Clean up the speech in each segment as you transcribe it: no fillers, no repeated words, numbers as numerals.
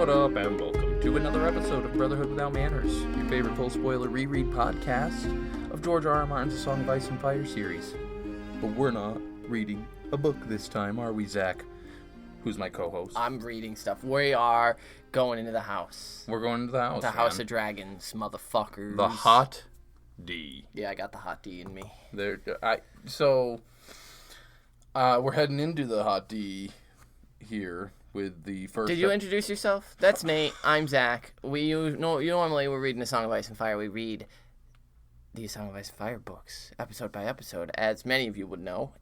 What up, and welcome to another episode of Brotherhood Without Manners, your favorite full spoiler reread podcast of George R. R. Martin's A Song of Ice and Fire series. But we're not reading a book this time, are we, Zach? Who's my co-host? I'm reading stuff. We are going into the house. We're going into the house, The House of Dragons, motherfuckers. The Hot D. Yeah, I got the Hot D in me. We're heading into the Hot D here with the first... Did you introduce yourself? That's Nate. I'm Zach. Normally we're reading A Song of Ice and Fire. We read the Song of Ice and Fire books, episode by episode, as many of you would know,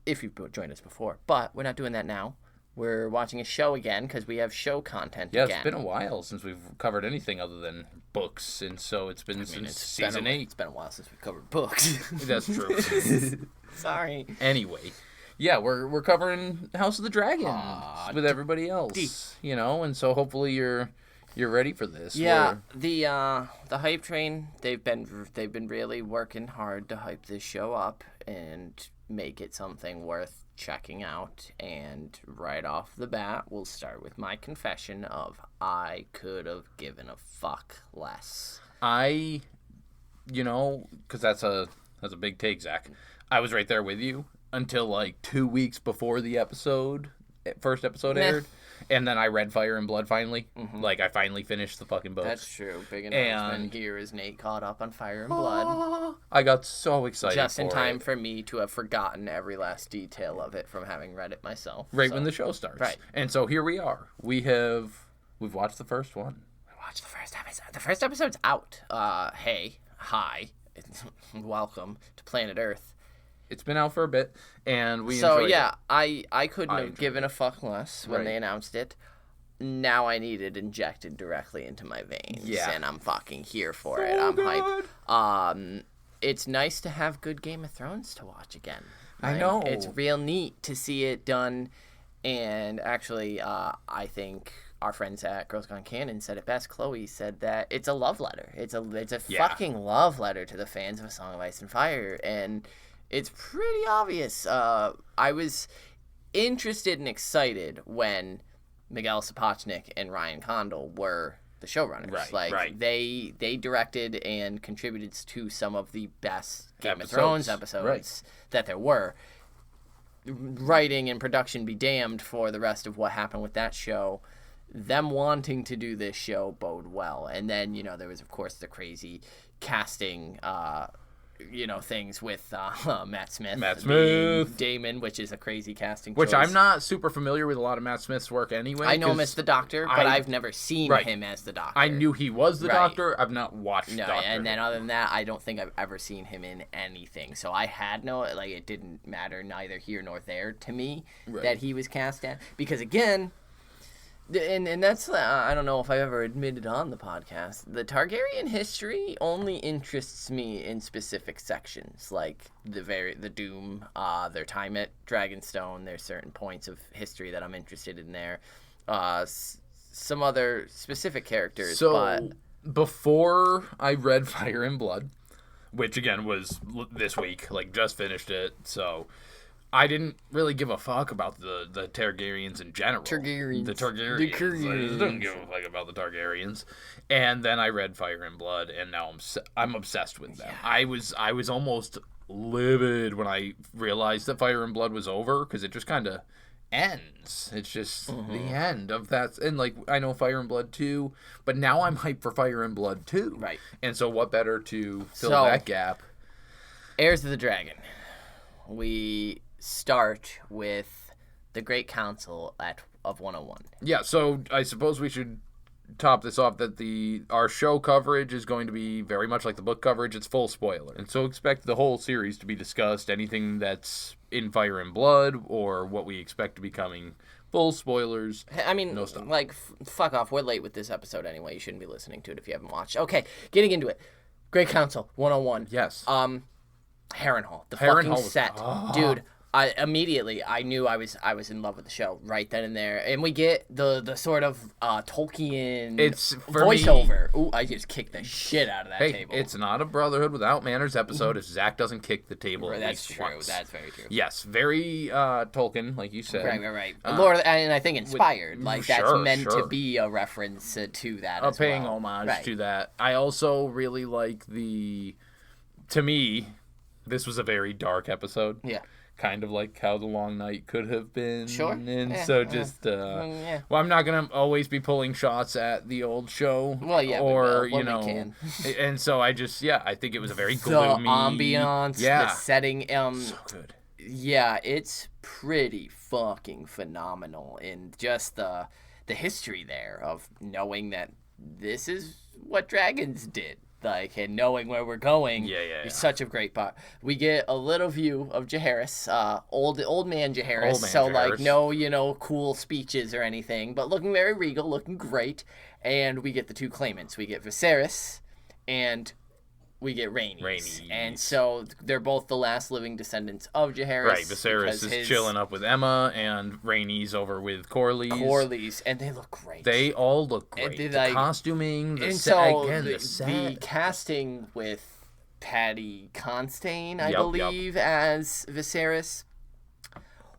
if you've joined us before. But we're not doing that now. We're watching a show again, because we have show content again. Yeah, it's been a while since we've covered anything other than books, and so it's been since season 8. It's been a while since we've covered books. That's true. Sorry. Anyway, yeah, we're covering House of the Dragons with everybody else, and so hopefully you're ready for this. Yeah, the hype train, they've been really working hard to hype this show up and make it something worth checking out. And right off the bat, we'll start with my confession of I could have given a fuck less. Because that's a big take, Zach. I was right there with you until like 2 weeks before the first episode aired. And then I read Fire and Blood finally. Mm-hmm. Like, I finally finished the fucking book. That's true. Big announcement here is Nate caught up on Fire and Blood. I got so excited just in time for me to have forgotten every last detail of it from having read it myself. When the show starts. Right. And so here we are. We've watched the first one. We watched the first episode. The first episode's out. Hi. Welcome to Planet Earth. It's been out for a bit, and we enjoyed it. I couldn't have given a fuck less when they announced it. Now I need it injected directly into my veins, and I'm fucking here for it. I'm hyped. It's nice to have good Game of Thrones to watch again. I know. It's real neat to see it done, and actually, I think our friends at Girls Gone Canon said it best. Chloe said that it's a love letter. It's a fucking love letter to the fans of A Song of Ice and Fire, and it's pretty obvious. I was interested and excited when Miguel Sapochnik and Ryan Condal were the showrunners. They directed and contributed to some of the best Game of Thrones episodes that there were. Writing and production be damned for the rest of what happened with that show. Them wanting to do this show bode well. And then, there was, of course, the crazy casting things with Matt Smith, Damon, which is a crazy casting choice. Which I'm not super familiar with a lot of Matt Smith's work anyway. I know him as the Doctor, but I've never seen him as the Doctor. I knew he was the Doctor. I've not watched Doctor. And then other than that, I don't think I've ever seen him in anything. So I had it didn't matter neither here nor there to me that he was cast at. Because again, and that's, I don't know if I've ever admitted on the podcast, the Targaryen history only interests me in specific sections, like the Doom, their time at Dragonstone. There's certain points of history that I'm interested in there. Some other specific characters. So, before I read Fire and Blood, which again was this week, just finished it, so I didn't really give a fuck about the Targaryens in general. The Targaryens. I just didn't give a fuck about the Targaryens. And then I read Fire and Blood, and now I'm obsessed with them. Yeah. I was almost livid when I realized that Fire and Blood was over, because it just kind of ends. It's just the end of that. And I know Fire and Blood 2, but now I'm hyped for Fire and Blood 2. Right. And so what better to fill that gap? Heirs of the Dragon. We start with the Great Council of 101. Yeah, so I suppose we should top this off that our show coverage is going to be very much like the book coverage. It's full spoiler. And so expect the whole series to be discussed. Anything that's in Fire and Blood or what we expect to be coming, full spoilers. I mean, no stuff. Fuck off. We're late with this episode anyway. You shouldn't be listening to it if you haven't watched. Okay, getting into it. Great Council 101. Yes. Harrenhal. The fucking set. Dude, I knew I was in love with the show right then and there, and we get the sort of Tolkien voiceover. Ooh, I just kicked the shit out of that table. It's not a Brotherhood Without Manners episode if Zach doesn't kick the table. That's true. Once. That's very true. Yes, very Tolkien, like you said. Right. Lord, and I think inspired. That's meant to be a reference to that. As paying well. homage to that. I also really like to me, this was a very dark episode. Yeah. Kind of like how The Long Night could have been. Sure. And well, I'm not going to always be pulling shots at the old show. Well, yeah. Or, we can. And so I think it was a very The gloomy. ambiance, the setting. So good. Yeah, it's pretty fucking phenomenal. And just the history there of knowing that this is what dragons did. And knowing where we're going is such a great part. We get a little view of Jaehaerys, old man Jaehaerys. No, cool speeches or anything, but looking very regal, looking great. And we get the two claimants. We get Viserys, and we get Rhaenys. And so they're both the last living descendants of Jaehaerys. Right, Viserys is chilling up with Emma, and Rhaenys over with Corlys. And they look great. They all look great. The costuming, the set. The casting with Paddy Constantine, I believe, as Viserys.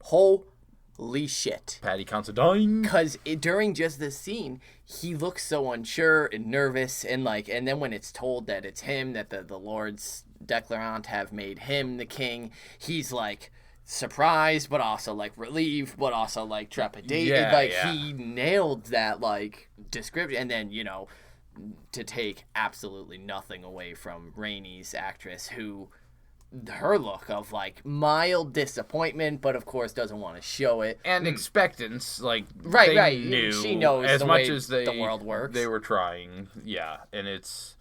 Holy shit. Paddy Considine. Because during just this scene, he looks so unsure and nervous, and then when it's told that it's him, that the Lords Declarant have made him the king, he's surprised, but also relieved, but also trepidated. He nailed that description, and then to take absolutely nothing away from Rhaenys' actress, who. Her look of mild disappointment, but of course doesn't want to show it, and expectance. Right. Knew she knows as much as the world works. They were trying, and it's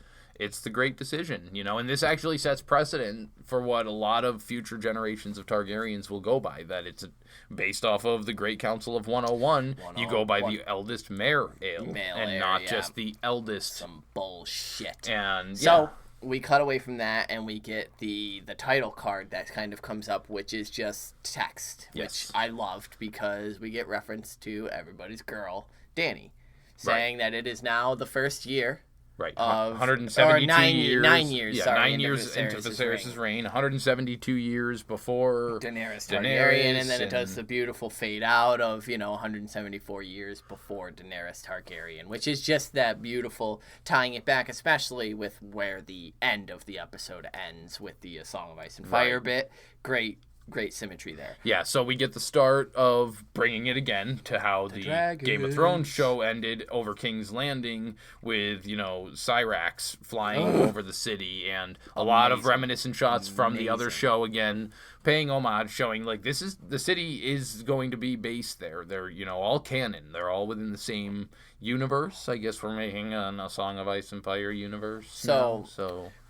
the great decision, and this actually sets precedent for what a lot of future generations of Targaryens will go by. That it's based off of the Great Council of 101. You go by the eldest male heir, not just the eldest. Some bullshit. And so. We cut away from that, and we get the title card that kind of comes up, which is just text, which I loved because we get reference to everybody's girl, Dany, saying that it is now the first year. Right, of 172 years. 9 years. Yeah, 9 years into Viserys' reign. 172 years before Daenerys Targaryen, and then it does the beautiful fade out of 174 years before Daenerys Targaryen, which is just that beautiful tying it back, especially with where the end of the episode ends with the Song of Ice and Fire bit. Great symmetry there. Yeah, so we get the start of bringing it again to how the Game of Thrones show ended over King's Landing with, Syrax flying over the city, and a lot of reminiscent shots from the other show again, paying homage, showing the city is going to be based there. They're, all canon. They're all within the same universe. I guess we're making a Song of Ice and Fire universe. So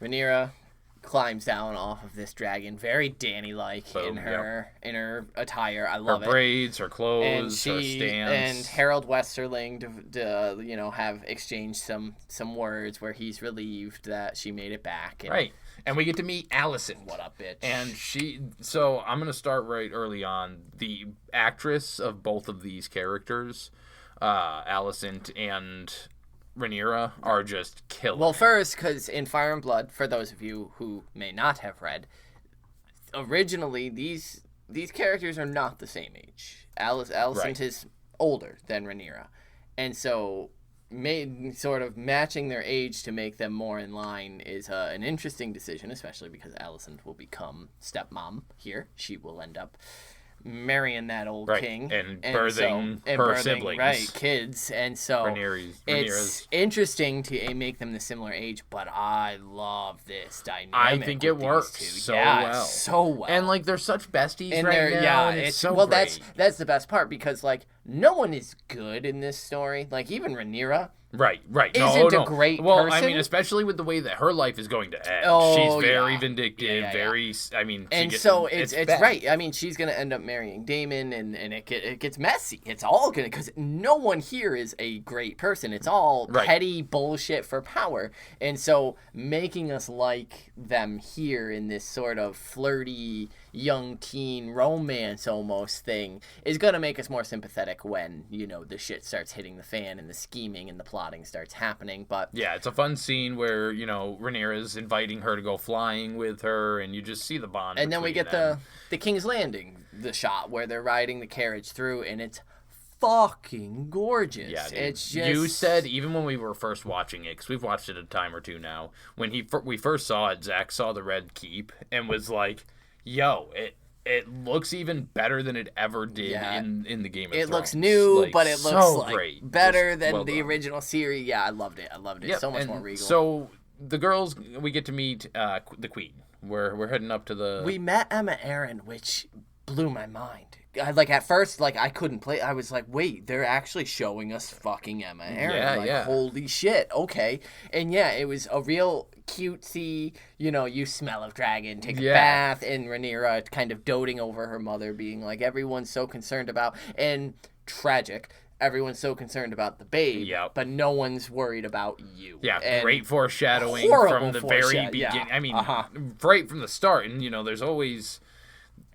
Rhaenyra climbs down off of this dragon, very Dany-like in her attire. I love her braids, her clothes, her stance. And Harold Westerling to have exchanged some words where he's relieved that she made it back. And we get to meet Alicent. What up, bitch? And so I'm going to start right early on. The actress of both of these characters, Alicent and Rhaenyra, are just killing. Well, first, because in Fire and Blood, for those of you who may not have read, originally these characters are not the same age. Alicent is older than Rhaenyra, and so sort of matching their age to make them more in line is an interesting decision, especially because Alicent will become stepmom here. She will end up marrying that old king and birthing her siblings, kids, and so it's interesting to make them the similar age. But I love this dynamic. I think it works so well, and they're such besties and right now. And it's so great. That's the best part, because no one is good in this story. Even Rhaenyra. Right. Isn't a great person. Well, I mean, especially with the way that her life is going to end. She's very vindictive, very. I mean, it's right. I mean, she's gonna end up marrying Daemon, and it gets messy. It's all gonna, because no one here is a great person. It's all petty bullshit for power, and so making us like them here in this sort of flirty, young teen romance almost thing is going to make us more sympathetic when, the shit starts hitting the fan and the scheming and the plotting starts happening. But yeah, it's a fun scene where, Rhaenyra's inviting her to go flying with her, and you just see the bond. And then we get them. the King's Landing, the shot where they're riding the carriage through, and it's fucking gorgeous. Yeah, dude. It's just... You said, even when we were first watching it, because we've watched it a time or two now, when we first saw it, Zach saw the Red Keep and was like, yo, it looks even better than it ever did in the Game of Thrones. It looks new, but it looks so great. Better than the original series. Yeah, I loved it. Yep. So much more regal. So the girls, we get to meet the Queen. We're heading up to the... We met Emma Aaron, which blew my mind. At first, I couldn't play. I was like, wait, they're actually showing us fucking Emma Aaron. Yeah. Holy shit. Okay. And yeah, it was a real cutesy, you smell of dragon, take a bath, and Rhaenyra kind of doting over her mother, being like, everyone's so concerned about, and tragic, everyone's so concerned about the babe, but no one's worried about you. Yeah, and great foreshadowing from the very beginning. Yeah. I mean, right from the start. And, there's always...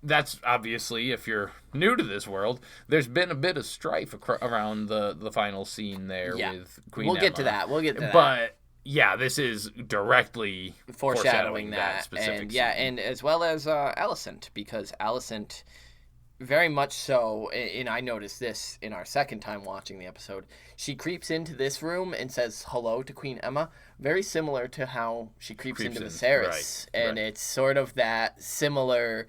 That's obviously, if you're new to this world, there's been a bit of strife around the final scene there with Queen Emma. We'll get to that. But, yeah, this is directly foreshadowing that specific scene. And as well as Alicent, because Alicent, very much so, and I noticed this in our second time watching the episode, she creeps into this room and says hello to Queen Emma, very similar to how she creeps into Viserys. Right, and it's sort of that similar...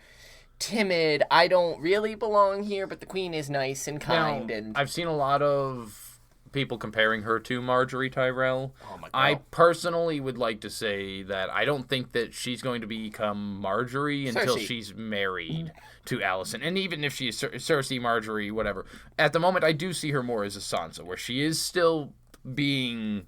timid, I don't really belong here, but the queen is nice and kind. Now, and I've seen a lot of people comparing her to Marjorie Tyrell. Oh my God. I personally would like to say that I don't think that she's going to become Marjorie until she's married to Alicent. And even if she's Cersei, Marjorie, whatever. At the moment, I do see her more as a Sansa, where she is still being...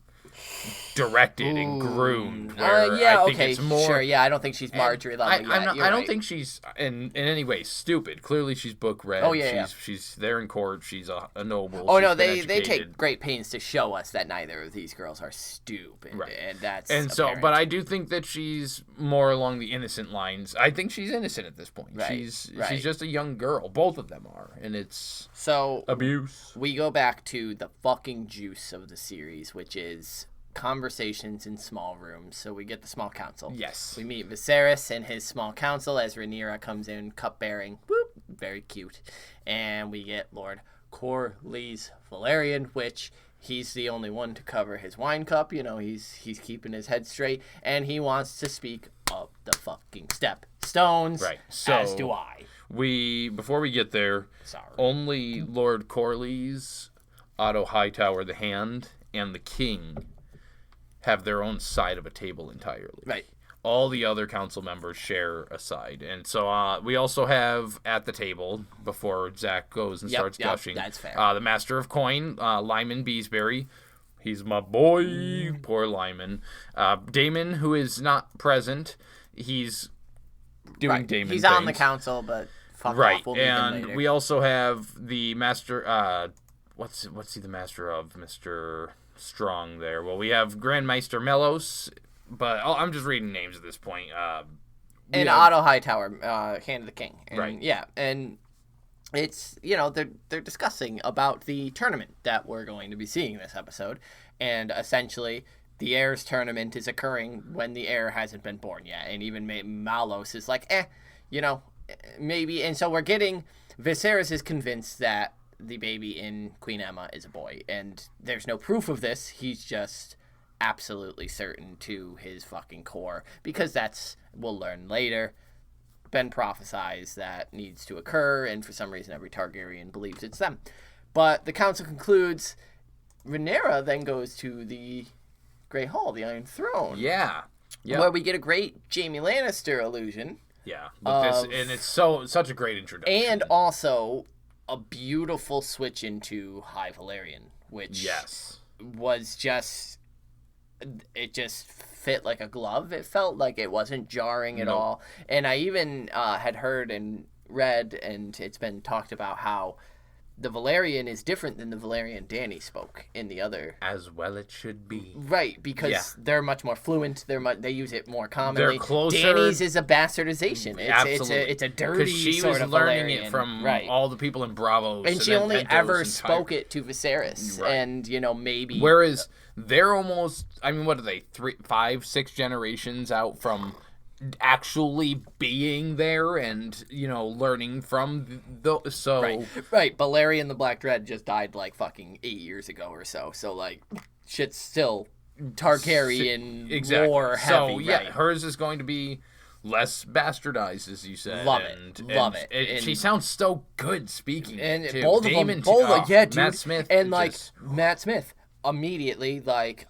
directed and groomed. I think it's more... Sure, yeah, I don't think she's Marjorie level yet. I don't think she's in any way stupid. Clearly, she's book read. Oh, yeah, She's there in court. She's a noble. Oh, no, they take great pains to show us that neither of these girls are stupid. Right. And that's apparent. But I do think that she's more along the innocent lines. I think she's innocent at this point. Right. She's just a young girl. Both of them are. And it's abuse. We go back to the fucking juice of the series, which is... conversations in small rooms. So we get the small council. Yes. We meet Viserys and his small council as Rhaenyra comes in, cupbearing. Whoop, very cute. And we get Lord Corlys Velaryon, which he's the only one to cover his wine cup. He's keeping his head straight, and he wants to speak of the fucking stepstones. Right. As do I. Before we get there, only Lord Corlys, Otto Hightower the Hand, and the King have their own side of a table entirely. Right. All the other council members share a side. And so we also have at the table, before Zach goes and starts gushing, that's fair. The Master of Coin, Lyman Beesbury. He's my boy. Poor Lyman. Daemon, who is not present, he's doing Daemon He's things. on the council, but fuck off. We'll meet him later. We also have the Master... what's he the Master of? Mr... Strong there. Well, we have Grand Maester Mellos, but I'm just reading names at this point. And Otto Hightower, Hand of the King. And, right. Yeah, and it's, they're discussing about the tournament that we're going to be seeing this episode, and essentially the Heir's tournament is occurring when the heir hasn't been born yet, and even Malos is like, maybe, and so we're getting, Viserys is convinced that the baby in Queen Emma is a boy, and there's no proof of this. He's just absolutely certain to his fucking core, because we'll learn later, been prophesized that needs to occur, and for some reason every Targaryen believes it's them. But the council concludes. Rhaenyra then goes to the Grey Hall, the Iron Throne. Yeah. Where we get a great Jaime Lannister illusion. Yeah. And it's such a great introduction. And also a beautiful switch into High Valyrian, which was just... It just fit like a glove. It felt like it wasn't jarring at all. And I even had heard and read, and it's been talked about how the Valyrian is different than the Valyrian Dany spoke in the other. As well it should be. Right, because they're much more fluent. They use it more commonly. They're closer. Dany's is a bastardization. It's a dirty she sort was of learning Valyrian. it from right. all the people in Bravos. And she then only Pentos ever and spoke it to Viserys. Right. And, maybe... Whereas they're almost, I mean, what are they, 3, 5, 6 generations out from actually being there and, learning from so... Right. Balerion the Black Dread just died, fucking 8 years ago or so. So, shit's still Targaryen lore heavy. So, hers is going to be less bastardized, as you said. Love it. And she sounds so good speaking. And too. both Damon, of them, dude. Matt Smith. And, Matt Smith. Immediately,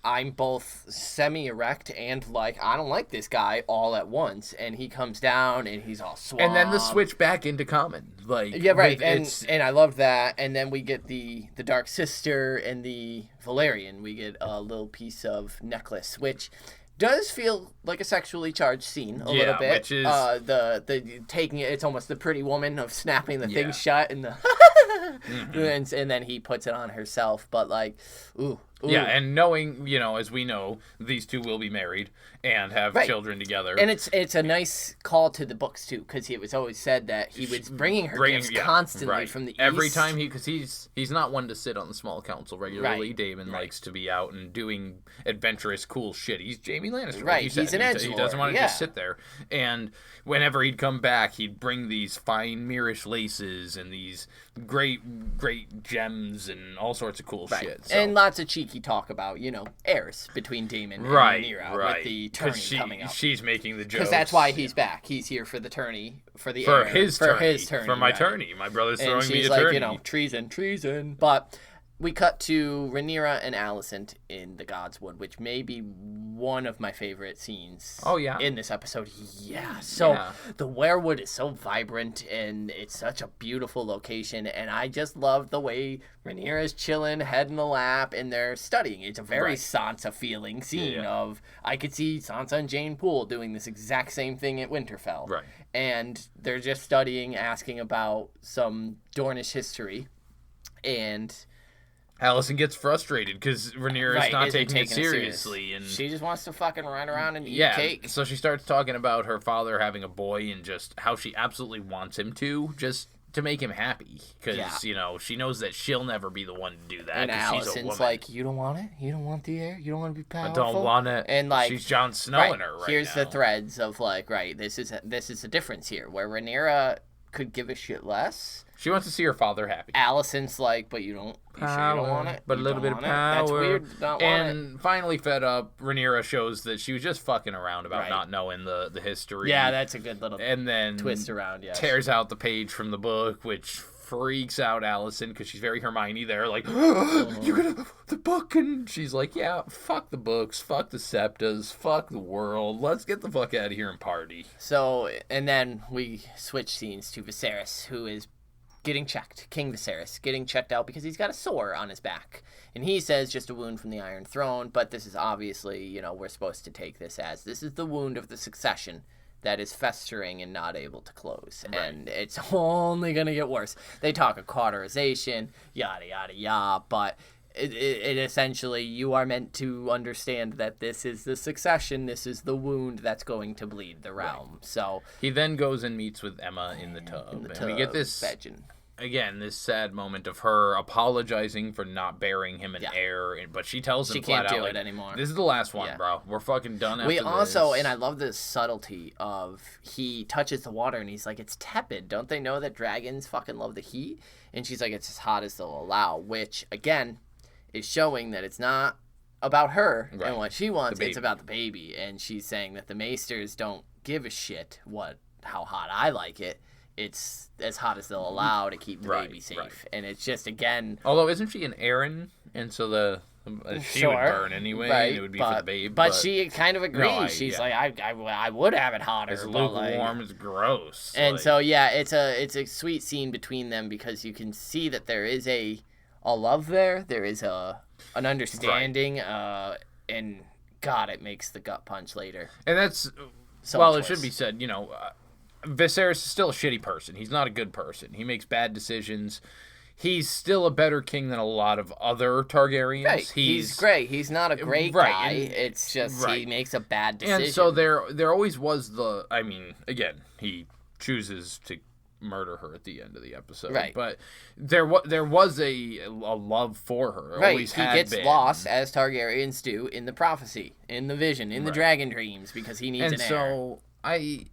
I'm both semi-erect and, I don't like this guy all at once. And he comes down and he's all suave. And then the switch back into common. Yeah, right. And I love that. And then we get the Dark Sister and the Valyrian. We get a little piece of necklace, which does feel like a sexually charged scene a little bit. Which is the taking it. It's almost the Pretty Woman of snapping the thing shut and the and then he puts it on herself. But ooh. Yeah, and knowing, as we know, these two will be married and have children together. And it's a nice call to the books, too, because it was always said that he was bringing her gifts constantly from the east. Every time because he's not one to sit on the small council regularly. Right. Damon likes to be out and doing adventurous, cool shit. He's Jaime Lannister. Right, he's an edgelord. He doesn't want to just sit there. And whenever he'd come back, he'd bring these fine Mirish laces and these great gems and all sorts of cool shit. So. And lots of cheeky talk about, heirs between Daemon and Rhaenyra with the tourney coming up. She's making the jokes. Because that's why he's back. He's here for the tourney, for the for heir. his tourney. For my tourney. My brother's throwing me a tourney. And she's treason. But we cut to Rhaenyra and Alicent in the Godswood, which may be one of my favorite scenes in this episode. Yeah. So the werewood is so vibrant, and it's such a beautiful location, and I just love the way Rhaenyra's chilling, head in the lap, and they're studying. It's a very Sansa-feeling scene of, I could see Sansa and Jane Poole doing this exact same thing at Winterfell. Right. And they're just studying, asking about some Dornish history, and... Alicent gets frustrated because Rhaenyra's not taking it seriously. And she just wants to fucking run around and eat cake. So she starts talking about her father having a boy and just how she absolutely wants him just to make him happy. Because, she knows that she'll never be the one to do that. And Alicent's like, you don't want it? You don't want the heir? You don't want to be powerful? I don't want it. And she's Jon Snow in her here's the threads of this is a difference here. Where Rhaenyra could give a shit less. She wants to see her father happy. Alicent's but you don't. You sure you don't want it? But a little bit of power. That's weird. Not want and finally, fed up, Rhaenyra shows that she was just fucking around about not knowing the history. Yeah, that's a good little and then twist around. Yeah, tears out the page from the book, which freaks out Alicent because she's very Hermione there, you're gonna the book, and she's like, yeah, fuck the books, fuck the septas, fuck the world, let's get the fuck out of here and party. So, and then we switch scenes to Viserys, who is getting checked. King Viserys getting checked out because he's got a sore on his back. And he says just a wound from the Iron Throne, but this is obviously, we're supposed to take this as this is the wound of the succession that is festering and not able to close. Right. And it's only going to get worse. They talk of cauterization, yada, yada, yada, but it essentially, you are meant to understand that this is the succession, this is the wound that's going to bleed the realm. Right. So he then goes and meets with Emma in the tub. And we get this... Veggin'. Again, this sad moment of her apologizing for not bearing him an heir, but she tells him flat out, she can't do it anymore. This is the last one, bro. We're fucking done after this. We also, this. and I love this subtlety of he touches the water and he's like, it's tepid. Don't they know that dragons fucking love the heat? And she's like, it's as hot as they'll allow, which, again, is showing that it's not about her and what she wants. It's about the baby. And she's saying that the maesters don't give a shit how hot I like it. It's as hot as they'll allow to keep the baby safe. Right. And it's just, again... Although, isn't she an Aaron? And so she would burn anyway, and it would be for the babe. But she kind of agrees. She's like, I would have it hotter. It's lukewarm, it's gross. And so, it's a sweet scene between them because you can see that there is a love there. There is an understanding. And, God, it makes the gut punch later. And that's... So it should be said, Viserys is still a shitty person. He's not a good person. He makes bad decisions. he's still a better king than a lot of other Targaryens. Right. He's great. He's not a great guy. It's just he makes a bad decision. And so there always was again, he chooses to murder her at the end of the episode. Right. But there was a love for her. Right. Always he had gets been. Lost, as Targaryens do, in the prophecy, in the vision, in the dragon dreams, because he needs an heir. And so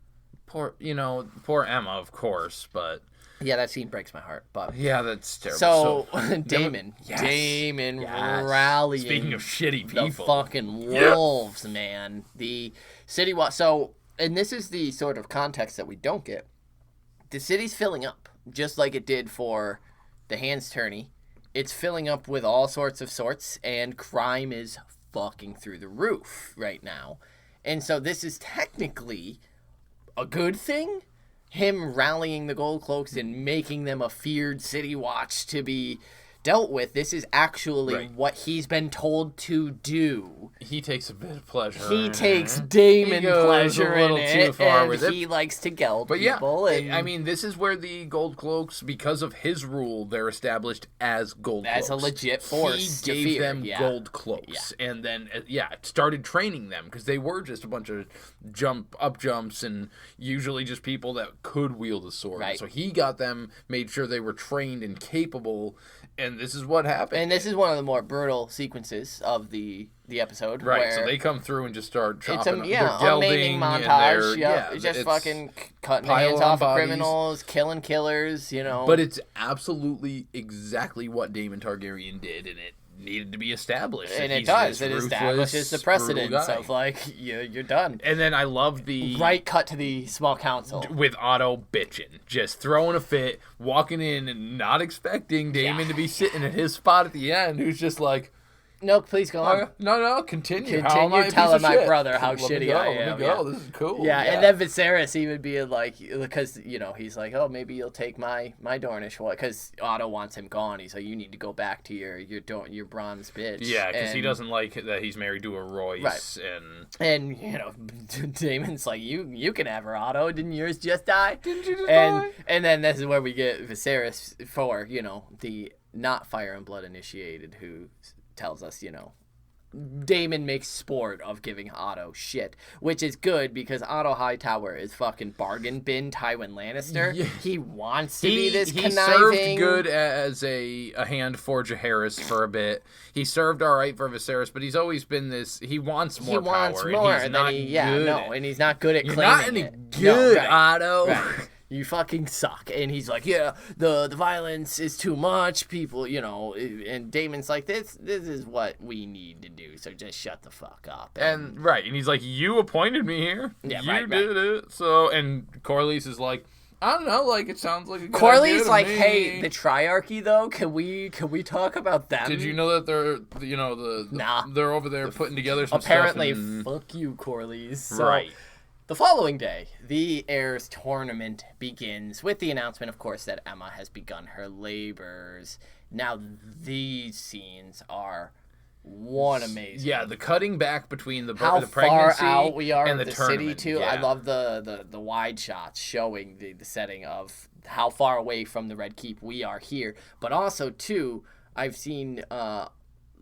poor Emma, of course, but yeah, that scene breaks my heart. But yeah, that's terrible. So Damon rallying. Speaking of shitty people, the fucking wolves, man. The city. So, and this is the sort of context that we don't get. The city's filling up, just like it did for the Hand's Tourney. It's filling up with all sorts, and crime is fucking through the roof right now. And so this is technically a good thing. Him rallying the Gold Cloaks and making them a feared city watch to be dealt with. This is actually what he's been told to do. He takes a bit of pleasure. He takes Damon pleasure a little in too it, far and with it. he likes to geld But people. Yeah, I mean, this is where the Gold Cloaks, because of his rule, they're established as Gold Cloaks. As a legit force. He gave them Gold Cloaks, and then started training them because they were just a bunch of jumps, and usually just people that could wield a sword. Right. So he got them, made sure they were trained and capable. And this is what happened. And this is one of the more brutal sequences of the episode. Right, where so they come through and just start chopping. It's a maiming montage. Just fucking cutting the hands off of criminals, killing killers, But it's absolutely exactly what Daemon Targaryen did, and it needed to be established. And it does. It establishes the precedence of, you're done. And then I love the... Right cut to the small council. With Otto bitching. Just throwing a fit, walking in and not expecting Daemon to be sitting at his spot at the end, who's just like... No, please go on. No, continue. Continue telling my brother how shitty I am. Let me go. This is cool. Yeah, and then Viserys even being like, because, he's like, oh, maybe you'll take my Dornish one. Because Otto wants him gone. He's like, you need to go back to your bronze bitch. Yeah, because he doesn't like that he's married to a Royce. Right. And Daemon's like, you can have her, Otto. Didn't yours just die? Didn't you just die? And then this is where we get Viserys for, the not Fire and Blood initiated who... tells us, Daemon makes sport of giving Otto shit, which is good because Otto Hightower is fucking bargain bin Tywin Lannister. Yeah. He wants to be this conniving. He served good as a hand for Jaehaerys for a bit. He served all right for Viserys, but he's always been this. He wants more power. He wants more, and he's not good at claiming not any it. Good, Otto. Right. You fucking suck. And he's like, the violence is too much. People, and Daemon's like, this is what we need to do. So just shut the fuck up. And he's like, you appointed me here. Yeah, you did it. So, and Corlys is like, I don't know, it sounds like a good Corlys idea to like, me. hey, the Triarchy though, can we talk about them? Did you know that they're they're over there putting together some apparently stuff? Apparently, fuck you, Corlys. So, right. The following day, the Heirs tournament begins with the announcement, of course, that Emma has begun her labors. Now, these scenes are amazing. Yeah, the cutting back between the how pregnancy far out we are and of the city too. Yeah. I love the wide shots showing the setting of how far away from the Red Keep we are here. But also too, I've seen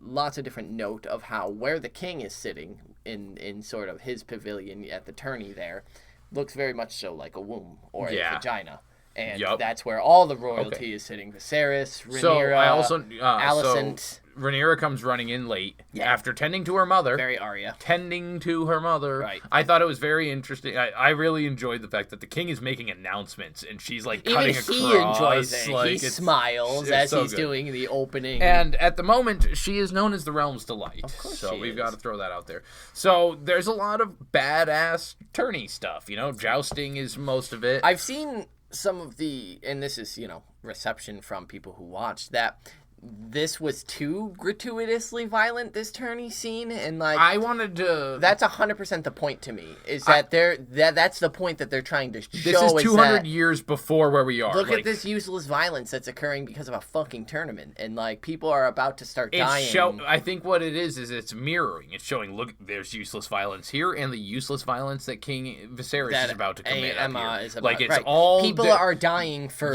lots of different note of where the king is sitting in sort of his pavilion at the tourney there looks very much so like a womb or a vagina. And that's where all the royalty is sitting. Viserys, Rhaenyra, Alicent. Rhaenyra comes running in late after tending to her mother. Very Arya. Tending to her mother. Right. I thought it was very interesting. I really enjoyed the fact that the king is making announcements and she's like cutting across. Even he enjoys it. He smiles as he's doing the opening. And at the moment, she is known as the Realm's Delight. Of course so we've got to throw that out there. So there's a lot of badass tourney stuff. Jousting is most of it. I've seen some of and this is, reception from people who watched that this was too gratuitously violent, this tourney scene, and like I wanted to. That's 100% the point to me. Is that that's the point that they're trying to show. This is 200 years before where we are. Look at this useless violence that's occurring because of a fucking tournament, and like people are about to start dying. I think what it is it's mirroring. It's showing. Look, there's useless violence here, and the useless violence that King Viserys is about to commit. Emma is about. Like it's all people are dying for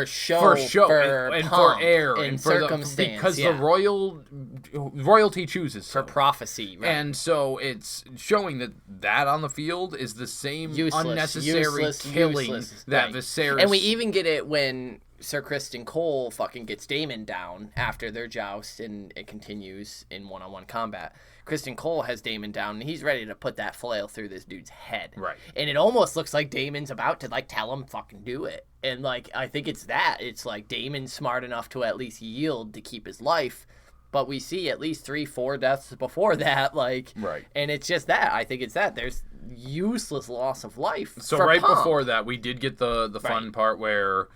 show, for and pomp, for air, and for because the royalty chooses for prophecy, right. And so it's showing that on the field is the same unnecessary killing that Viserys. And we even get it when Sir Criston Cole fucking gets Daemon down after their joust, and it continues in one-on-one combat. Criston Cole has Daemon down, and he's ready to put that flail through this dude's head. Right. And it almost looks like Daemon's about to, like, tell him fucking do it. And, like, I think it's that. It's like Daemon's smart enough to at least yield to keep his life. But we see at least 3-4 deaths before that, like, right. And it's just that. I think it's that. There's useless loss of life. So right before that, we did get the fun part where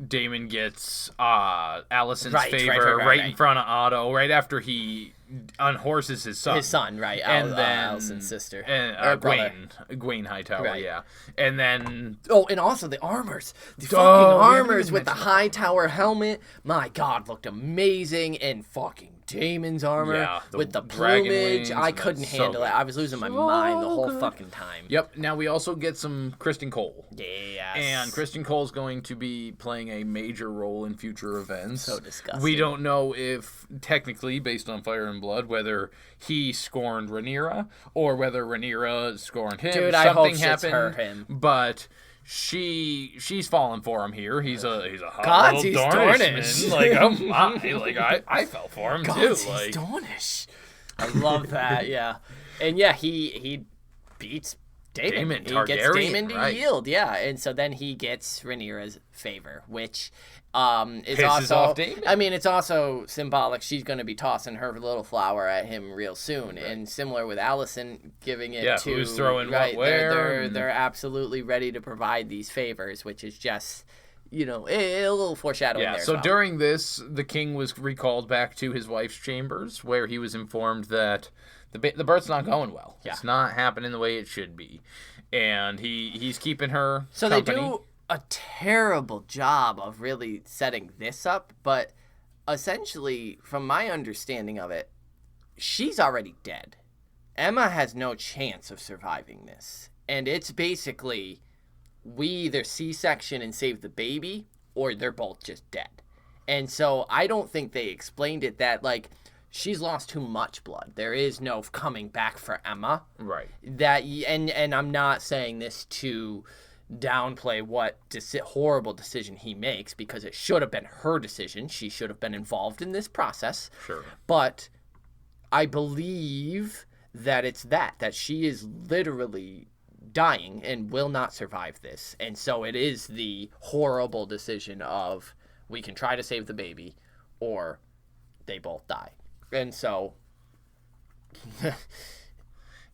Daemon gets Alicent's favor right in front of Otto, right after he unhorses his son. Right? And then Alicent's sister. And Gwaine Hightower, yeah. And then and also the armors, fucking armors with the Hightower helmet. My God, looked amazing, and fucking Daemon's armor with the plumage. I couldn't handle it. I was losing my mind the whole fucking time. Yep. Now we also get some Criston Cole. Yes. And Criston Cole's going to be playing a major role in future events. So disgusting. We don't know if technically, based on Fire and Blood, whether he scorned Rhaenyra or whether Rhaenyra scorned him. Dude, something I hope happened, hurt him. But she's fallen for him here. He's a hot God, little Dornish. Like, oh my, like I fell for him too. He's like Dornish. I love that. Yeah, and yeah, he beats Daemon. He gets Daemon to yield. Yeah, and so then he gets Rhaenyra's favor, which is pisses also off Daemon. I mean, it's also symbolic. She's going to be tossing her little flower at him real soon, right. And similar with Alicent giving it to who's throwing right. What where. They're absolutely ready to provide these favors, which is just a little foreshadowing there. So during this, the king was recalled back to his wife's chambers, where he was informed that the birth's not going well. Yeah. It's not happening the way it should be, and he's keeping her. So company. They do a terrible job of really setting this up, but essentially, from my understanding of it, she's already dead. Emma has no chance of surviving this, and it's basically we either C-section and save the baby, or they're both just dead. And so I don't think they explained it that, like, she's lost too much blood. There is no coming back for Emma. Right. And I'm not saying this to downplay what horrible decision he makes, because it should have been her decision. She should have been involved in this process. Sure. But I believe that it's that she is literally dying and will not survive this. And so it is the horrible decision of we can try to save the baby or they both die. And so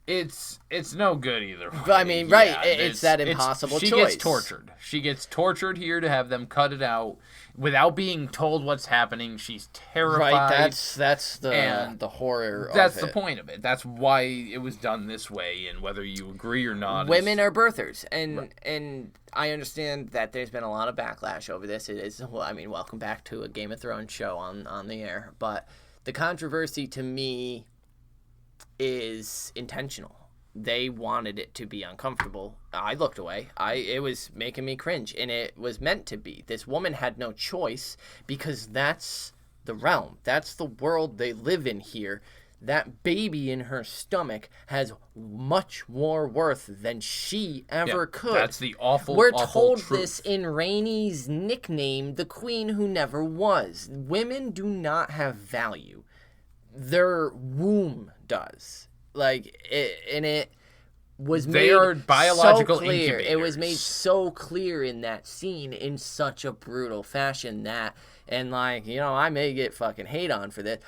it's no good either way. I mean, right, yeah, it's that impossible choice. She gets tortured. She gets tortured here to have them cut it out without being told what's happening. She's terrified. Right, that's the horror of it. That's the point of it. That's why it was done this way, and whether you agree or not. Women are birthers, and I understand that there's been a lot of backlash over this. It is, welcome back to a Game of Thrones show on the air, but the controversy to me is intentional. They wanted it to be uncomfortable. I looked away. It was making me cringe, and it was meant to be. This woman had no choice, because that's the realm. That's the world they live in here. That baby in her stomach has much more worth than she ever could. That's the awful, We're awful told truth. this in Rhaenys' nickname, the Queen Who Never Was. Women do not have value. Their womb does. It was made they are biological so clear. incubators. It was made so clear in that scene in such a brutal fashion that, and I may get fucking hate on for this.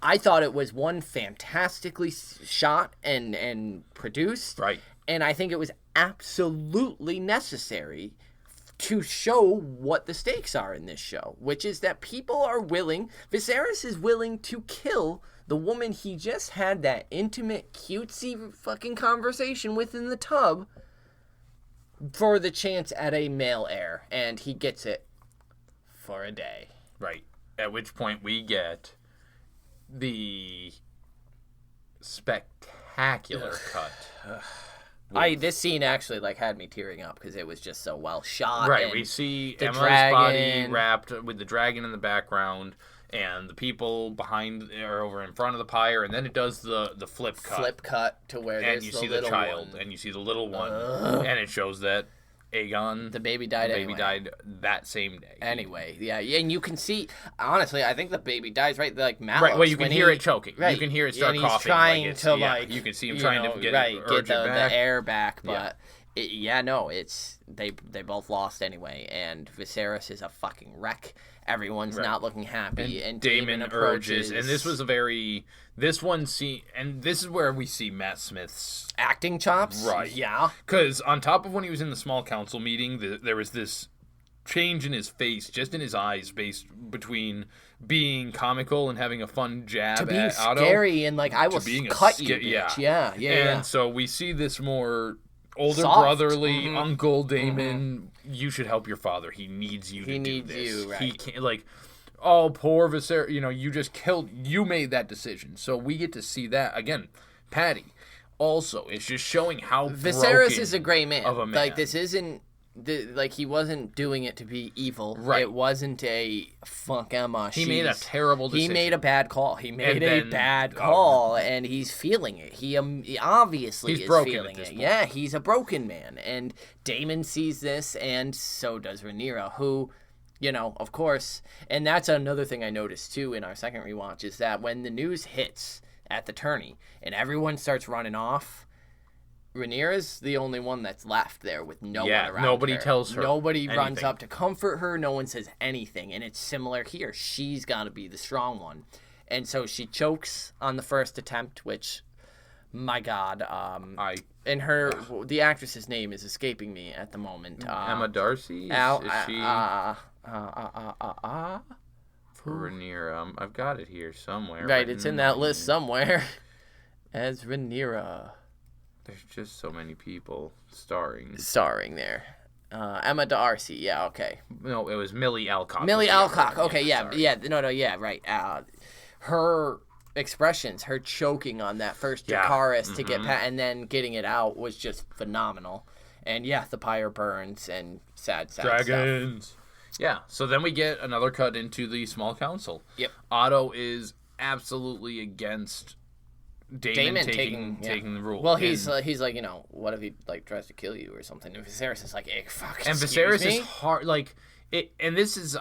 I thought it was one fantastically shot and produced. Right. And I think it was absolutely necessary to show what the stakes are in this show, which is that people are willing, Viserys is willing to kill the woman he just had that intimate, cutesy fucking conversation with in the tub for the chance at a male heir, and he gets it for a day. Right. At which point we get the spectacular cut. This scene actually had me tearing up because it was just so well shot. Right, we see Emma's body wrapped with the dragon in the background, and the people behind are over in front of the pyre, and then it does the flip cut. Flip cut to where there's you see the child, and you see the little one, and it shows that Aegon, the baby died that same day. Anyway, yeah, and you can see, honestly, I think the baby dies right Malos. Right, well, you can hear it choking. Right. You can hear it start coughing. He's trying you can see him trying to get the air back, but they both lost anyway, and Viserys is a fucking wreck. Everyone's not looking happy, and Daemon urges, and this was and this is where we see Matt Smith's acting chops. Right. Yeah. Because on top of when he was in the small council meeting, there was this change in his face, just in his eyes, based between being comical and having a fun jab to being at Otto, scary and I will cut you, bitch. Yeah. And so we see this more older soft. Brotherly Uncle Daemon. You should help your father. He needs you to do this. You, right. He can't poor Viserys. You made that decision. So we get to see that again. Patty. Also, it's just showing how Viserys is a great man. Of a man. This isn't he wasn't doing it to be evil. Right. It wasn't a fuck Emma. He made a terrible decision. He made a bad call. And he's feeling it. He obviously is feeling it. Yeah, he's a broken man. And Daemon sees this, and so does Rhaenyra, who, of course, and that's another thing I noticed too in our second rewatch, is that when the news hits at the tourney and everyone starts running off, Rhaenyra's the only one that's left there with no one around nobody her. tells her Nobody anything. runs up to comfort her. No one says anything. And it's similar here. She's got to be the strong one. And so she chokes on the first attempt, which, my God, the actress's name is escaping me at the moment. Emma Darcy? Is she? Rhaenyra. I've got it here somewhere. Right, it's in that list somewhere. As Rhaenyra. There's just so many people starring there. Emma Darcy, yeah, okay. No, it was Millie Alcock. Okay, right. Her expressions, her choking on that first Dracarys to get and then getting it out was just phenomenal. And the pyre burns and sad dragons stuff. Yeah, so then we get another cut into the small council. Yep. Otto is absolutely against Daemon taking the rule. Well, he's like, what if he tries to kill you or something? And Viserys is like, hey, fuck. And Viserys is hard, and this is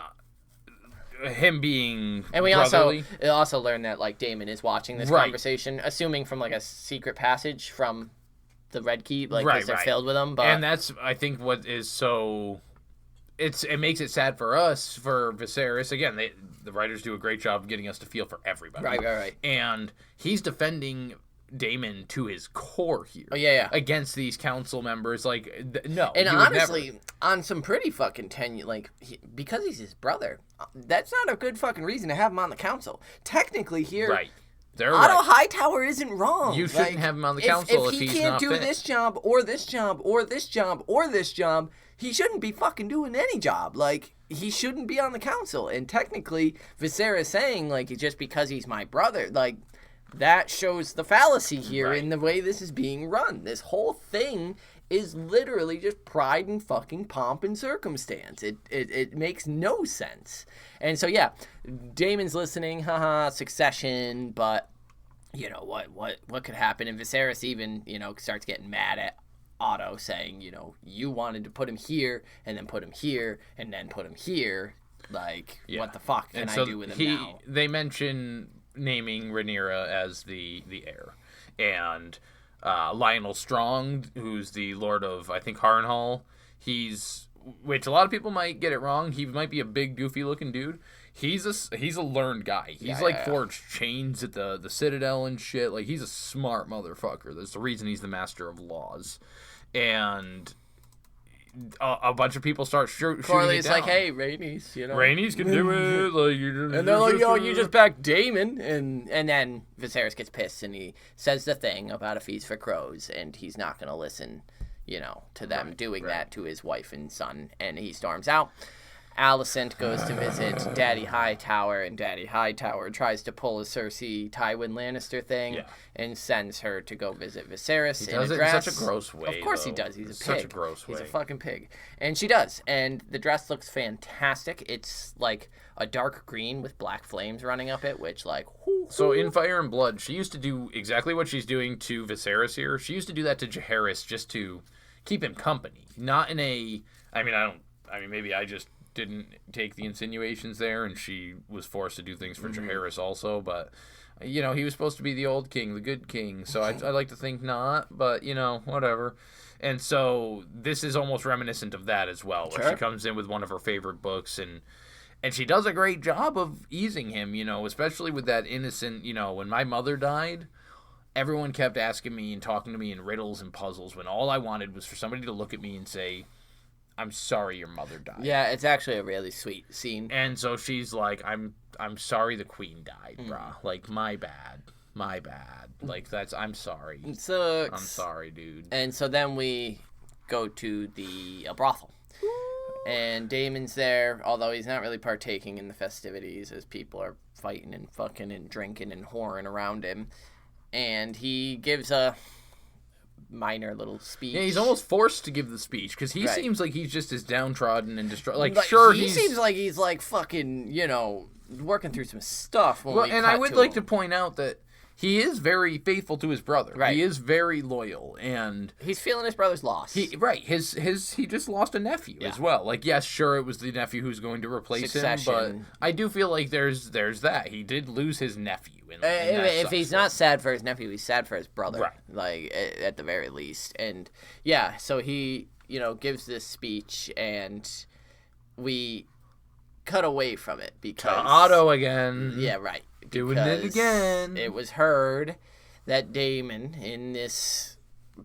him being. And we brotherly. also learned that Daemon is watching this conversation, assuming from a secret passage from the Red Keep, because they're filled with them. But and that's I think what is so. It makes it sad for us, for Viserys. Again, the writers do a great job of getting us to feel for everybody. Right. And he's defending Daemon to his core here. Oh, yeah. Against these council members. No. And honestly, on some pretty fucking tenure, because he's his brother, that's not a good fucking reason to have him on the council. Technically here... Right. Otto Hightower isn't wrong. You shouldn't have him on the council if he's not fit. If he can't do this job or this job or this job or this job, he shouldn't be fucking doing any job. He shouldn't be on the council. And technically, Viserys saying, just because he's my brother, that shows the fallacy here in the way this is being run. This whole thing is literally just pride and fucking pomp and circumstance. It makes no sense. And so, Daemon's listening, succession, but, what could happen? And Viserys even, starts getting mad at Otto, saying, you wanted to put him here, and then put him here, and then put him here. What the fuck can I do with him now? They mention naming Rhaenyra as the heir. And Lionel Strong, who's the Lord of, I think, Harrenhal, which a lot of people might get it wrong. He might be a big, goofy-looking dude. He's a learned guy. He's forged chains at the Citadel and shit. He's a smart motherfucker. That's the reason he's the master of laws. And a bunch of people start shooting Corley's it down. like, hey, Rhaenys, you know. Rhaenys can do it. Like, and they're like, yo, you just backed Daemon. And then Viserys gets pissed and he says the thing about a feast for crows and he's not going to listen, to them doing that to his wife and son. And he storms out. Alicent goes to visit Daddy Hightower, and Daddy Hightower tries to pull a Cersei Tywin Lannister thing and sends her to go visit Viserys. He does it in such a gross way. Of course he does. He's a pig. Such a gross way. He's a fucking pig. And she does. And the dress looks fantastic. It's like a dark green with black flames running up it, which So in Fire and Blood, she used to do exactly what she's doing to Viserys here. She used to do that to Jaehaerys just to keep him company. Not in a... maybe I just didn't take the insinuations there, and she was forced to do things for Jaehaerys also, but, he was supposed to be the old king, the good king, so I like to think not, but, whatever. And so this is almost reminiscent of that as well, where she comes in with one of her favorite books, and she does a great job of easing him, especially with that innocent, when my mother died, everyone kept asking me and talking to me in riddles and puzzles when all I wanted was for somebody to look at me and say, I'm sorry your mother died. Yeah, it's actually a really sweet scene. And so she's like, I'm sorry the queen died, brah. Like, my bad. Like, I'm sorry. It sucks. I'm sorry, dude. And so then we go to the brothel. And Daemon's there, although he's not really partaking in the festivities as people are fighting and fucking and drinking and whoring around him. And he gives a minor little speech. Yeah, he's almost forced to give the speech because he seems like he's just as downtrodden and distraught. He seems like he's fucking, working through some stuff. And I would like to point out that he is very faithful to his brother. Right. He is very loyal, and he's feeling his brother's loss. He just lost a nephew as well. Like, yes, sure, it was the nephew who's going to replace him, but I do feel like there's that. He did lose his nephew. If he's not sad for his nephew, he's sad for his brother. Right. Like, at the very least. And yeah, so he, gives this speech, and we cut away from it because Otto again. Yeah, right. Doing it again. It was heard that Daemon in this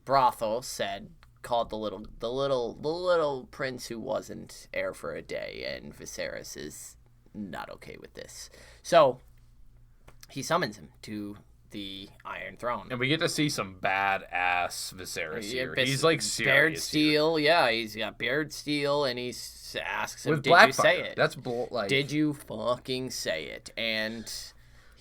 brothel called the little prince who wasn't heir for a day, and Viserys is not okay with this. So he summons him to the Iron Throne. And we get to see some badass Viserys here. He's like serious. Beard steel, he's got beard steel, and he asks him, with did you say it? That's did you fucking say it? And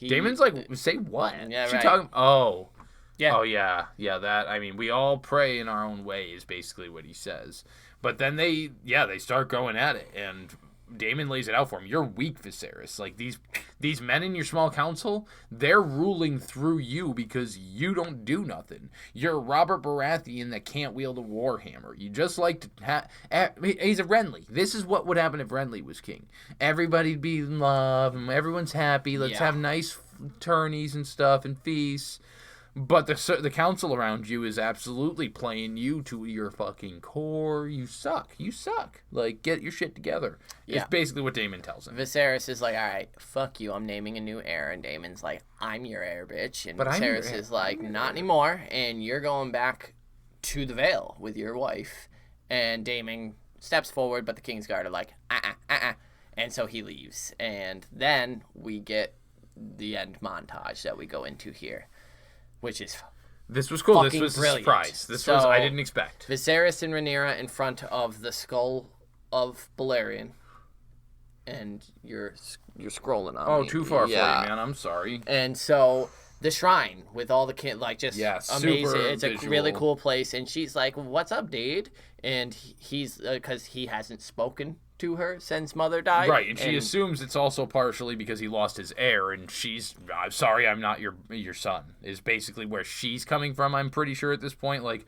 Damon's like, say what? Yeah, she right. talking? Oh. Yeah. Oh, yeah. Yeah, that, we all pray in our own way is basically what he says. But then they start going at it, and Daemon lays it out for him. You're weak, Viserys. Like, these men in your small council, they're ruling through you because you don't do nothing. You're Robert Baratheon that can't wield a warhammer. You just like to he's a Renly. This is what would happen if Renly was king. Everybody'd be in love, and everyone's happy. Let's have nice tourneys and stuff and feasts. But the council around you is absolutely playing you to your fucking core. You suck. Like, get your shit together. Yeah. It's basically what Daemon tells him. Viserys is like, all right, fuck you. I'm naming a new heir. And Daemon's like, I'm your heir, bitch. And Viserys is like, not anymore. And you're going back to the Vale with your wife. And Daemon steps forward, but the Kingsguard are like, And so he leaves. And then we get the end montage that we go into here. Which is this was cool. This was brilliant. A surprise. I didn't expect. Viserys and Rhaenyra in front of the skull of Balerion, and you're scrolling on. Oh, me. Too far for you, man. I'm sorry. And so the shrine with all the kids, just amazing. It's visual. A really cool place. And she's like, "What's up, dude?" And he's because he hasn't spoken to her since mother died. Right, and she assumes it's also partially because he lost his heir, and I'm sorry, I'm not your son, is basically where she's coming from, I'm pretty sure at this point. Like,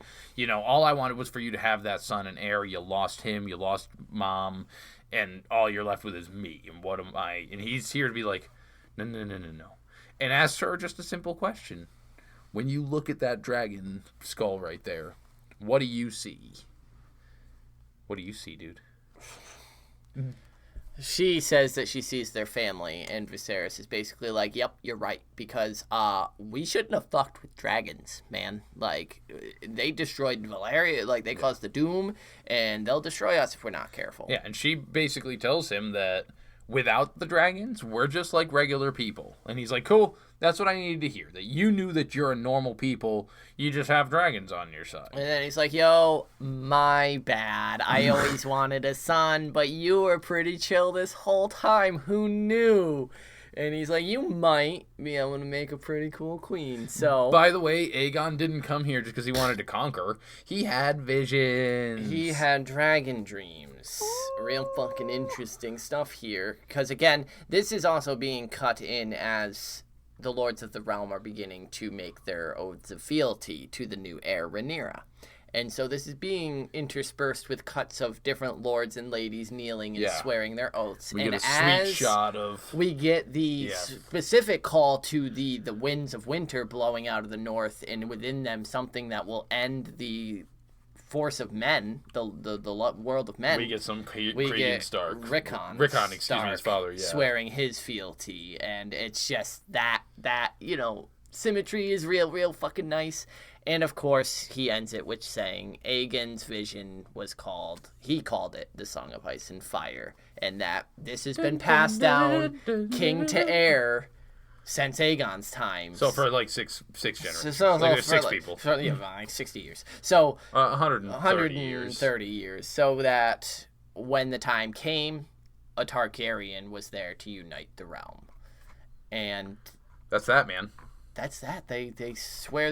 all I wanted was for you to have that son and heir. You lost him, you lost mom, and all you're left with is me, and what am I? And he's here to be like, no. And asks her just a simple question. When you look at that dragon skull right there, what do you see? What do you see, dude? She says that she sees their family, and Viserys is basically like, yep, you're right, because we shouldn't have fucked with dragons, man. Like, they destroyed Valyria, like, they caused the doom, and they'll destroy us if we're not careful. Yeah, and she basically tells him that without the dragons, we're just like regular people. And he's like, cool, that's what I needed to hear, that you knew that you're a normal people, you just have dragons on your side. And then he's like, yo, my bad. I always wanted a son, but you were pretty chill this whole time. Who knew? And he's like, you might be able to make a pretty cool queen. So, by the way, Aegon didn't come here just because he wanted to conquer. He had visions. He had dragon dreams. Real fucking interesting stuff here. Because, again, this is also being cut in as the Lords of the Realm are beginning to make their oaths of fealty to the new heir, Rhaenyra. And so this is being interspersed with cuts of different lords and ladies kneeling and swearing their oaths. We and get a sweet shot of... we get the specific call to the winds of winter blowing out of the north, and within them something that will end the force of men, the world of men. We get some Creed Stark. Rickon, excuse me, his father, swearing his fealty, and it's just that symmetry is real fucking nice. And of course, he ends it with saying Aegon's vision he called it the Song of Ice and Fire, and that this has been passed down king to heir since Aegon's time. So for like six generations. So like there's six people. Like 60 years. So 130 years. 130 years. So that when the time came, a Targaryen was there to unite the realm. And that's that, man. That's that. They swear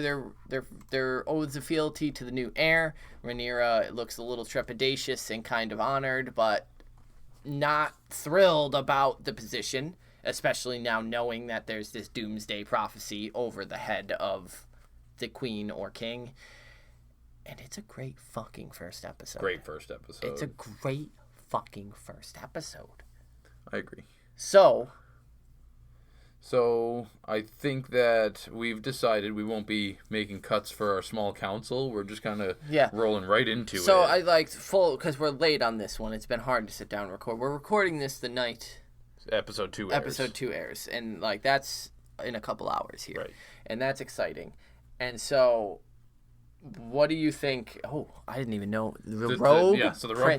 their oaths of fealty to the new heir. Rhaenyra looks a little trepidatious and kind of honored, but not thrilled about the position, especially now knowing that there's this doomsday prophecy over the head of the queen or king. And it's a great fucking first episode. Great first episode. It's a great fucking first episode. I agree. So I think that we've decided we won't be making cuts for our small council. We're just kind of rolling right into it. So I liked because we're late on this one. It's been hard to sit down and record. We're recording this the night Episode 2 airs. Episode 2 airs. And like that's in a couple hours here. Right. And that's exciting. And so what do you think? Oh, I didn't even know. The Rogue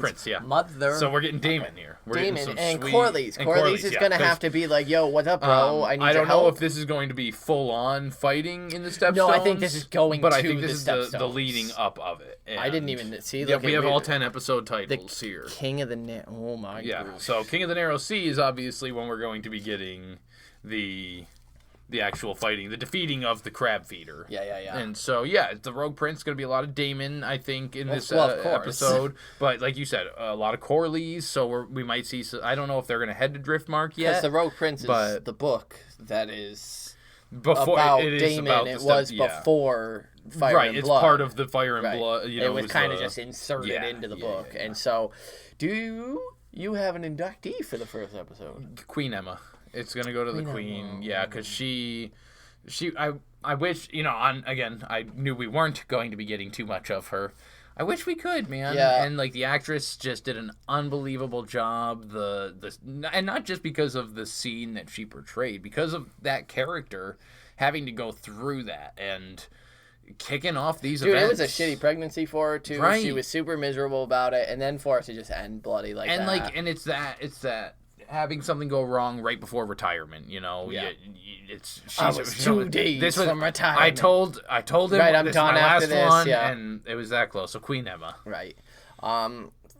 Prince, Mother. So we're getting Daemon here. We're Daemon and Corlys. Corlys is going to have to be like, yo, what's up, bro? I don't know if this is going to be full-on fighting in the Stepstones. No, I think this is going but to I think this the is the leading up of it. And I didn't even see. We have all 10 episode titles here. King of the Oh, my God. So King of the Narrow Sea is obviously when we're going to be getting the actual fighting, the defeating of the crab feeder. Yeah. And so, the Rogue Prince is going to be a lot of Daemon, I think, in this episode. But like you said, a lot of Corlys, so we might see... I don't know if they're going to head to Driftmark yet. Because the Rogue Prince is the book that is before, about it is Daemon. About it was before Fire and Blood. It's part of the Fire and Blood. It was kind of just inserted into the book. And so, do you have an inductee for the first episode? Queen Emma. It's gonna go to the Queen, because I wish, I knew we weren't going to be getting too much of her. I wish we could, man. Yeah. And like the actress just did an unbelievable job. And not just because of the scene that she portrayed, because of that character having to go through that and kicking off these events. It was a shitty pregnancy for her too. Right. She was super miserable about it, and then for it to just end bloody like that. And it's that. Having something go wrong right before retirement, Yeah. I was 2 days from retirement. I told him, right, I'm this done is my after last this, one, and it was that close. So Queen Emma, right?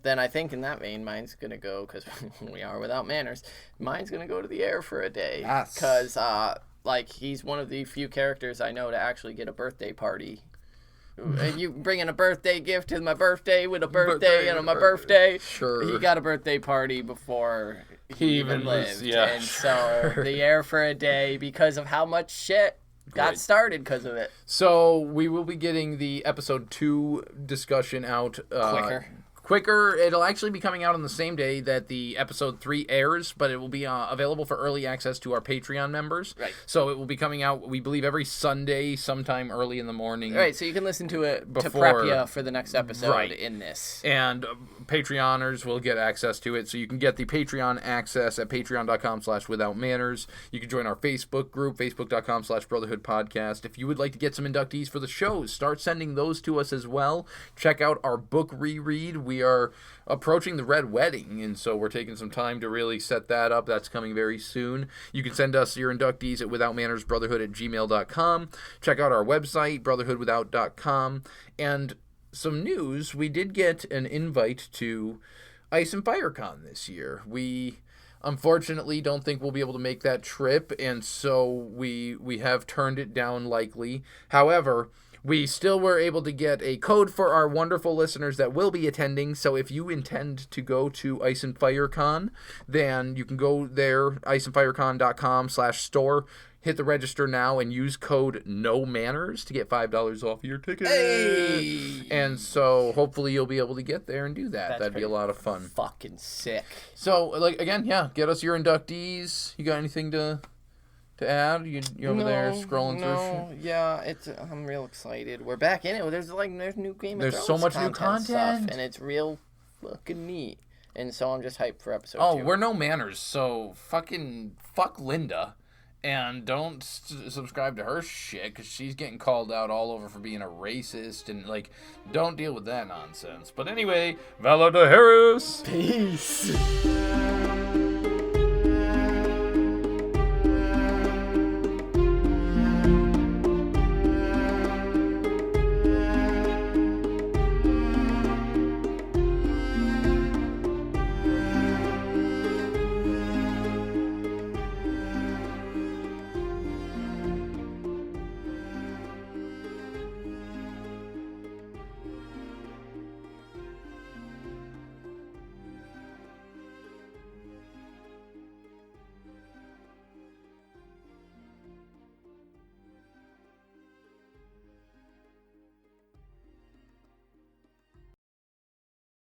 Then I think in that vein, mine's gonna go because we are without manners. Mine's gonna go to the Heir for a day, because he's one of the few characters I know to actually get a birthday party. You bringing a birthday gift to my birthday with a birthday and on my birthday. Sure. He got a birthday party before he even lived. And so the Heir for a day, because of how much shit got started because of it. So we will be getting the episode 2 discussion out quicker. It'll actually be coming out on the same day that the episode 3 airs, but it will be available for early access to our Patreon members. Right. So it will be coming out, we believe, every Sunday, sometime early in the morning. Right, so you can listen to it to prep you for the next episode in this. And Patreoners will get access to it. So you can get the Patreon access at patreon.com/withoutmanners. You can join our Facebook group, facebook.com/Brotherhood Podcast. If you would like to get some inductees for the shows, start sending those to us as well. Check out our book reread. We are approaching the Red Wedding, and so we're taking some time to really set that up. That's coming very soon. You can send us your inductees at withoutmannersbrotherhood@gmail.com. Check out our website, brotherhoodwithout.com. And some news, we did get an invite to Ice and Fire Con this year. We unfortunately don't think we'll be able to make that trip, and so we have turned it down likely. However, we still were able to get a code for our wonderful listeners that will be attending. So if you intend to go to Ice and Fire Con, then you can go there, iceandfirecon.com/store. Hit the register now and use code NOMANNERS to get $5 off your ticket. Hey! And so hopefully you'll be able to get there and do that. That'd be a lot of fun. Fucking sick. So, again, get us your inductees. You got anything to add? You over there scrolling through shit? Yeah, I'm real excited. We're back in it. There's new Game of Thrones. There's so much new content stuff, and it's real fucking neat. And so I'm just hyped for episode 2. Oh, we're no manners, so fuck Linda. And don't subscribe to her shit, because she's getting called out all over for being a racist, and, don't deal with that nonsense. But anyway, Valor to Harris! Peace!